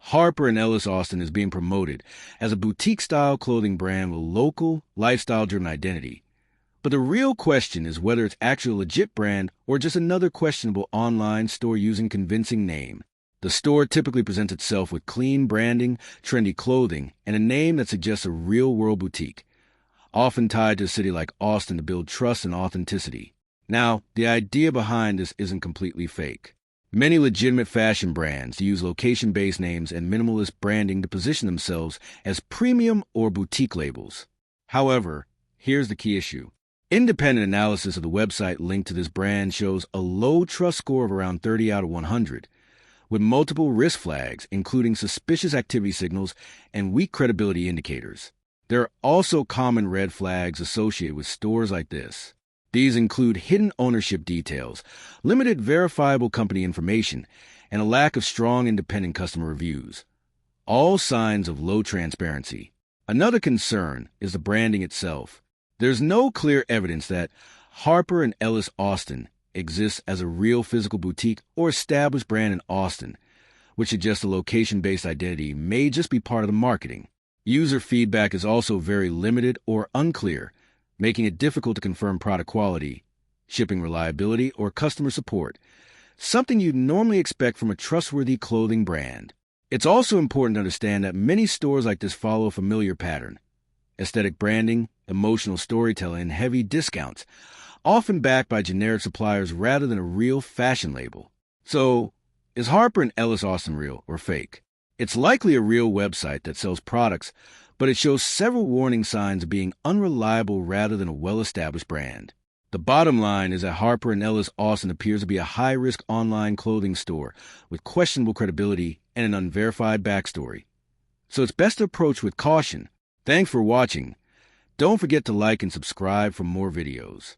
Harper & Ellis Austin is being promoted as a boutique-style clothing brand with local, lifestyle-driven identity. But the real question is whether it's actually a legit brand or just another questionable online store using convincing name. The store typically presents itself with clean branding, trendy clothing, and a name that suggests a real-world boutique, often tied to a city like Austin to build trust and authenticity. Now, the idea behind this isn't completely fake. Many legitimate fashion brands use location-based names and minimalist branding to position themselves as premium or boutique labels. However, here's the key issue. Independent analysis of the website linked to this brand shows a low trust score of around 30 out of 100, with multiple risk flags, including suspicious activity signals and weak credibility indicators. There are also common red flags associated with stores like this. These include hidden ownership details, limited verifiable company information, and a lack of strong independent customer reviews. All signs of low transparency. Another concern is the branding itself. There's no clear evidence that Harper & Ellis Austin exists as a real physical boutique or established brand in Austin, which suggests a location-based identity may just be part of the marketing. User feedback is also very limited or unclear, making it difficult to confirm product quality, shipping reliability, or customer support, something you'd normally expect from a trustworthy clothing brand. It's also important to understand that many stores like this follow a familiar pattern: aesthetic branding, emotional storytelling, and heavy discounts, often backed by generic suppliers rather than a real fashion label. So, is Harper & Ellis Austin real or fake? It's likely a real website that sells products, but it shows several warning signs of being unreliable rather than a well-established brand. The bottom line is that Harper & Ellis Austin appears to be a high-risk online clothing store with questionable credibility and an unverified backstory. So it's best to approach with caution. Thanks for watching. Don't forget to like and subscribe for more videos.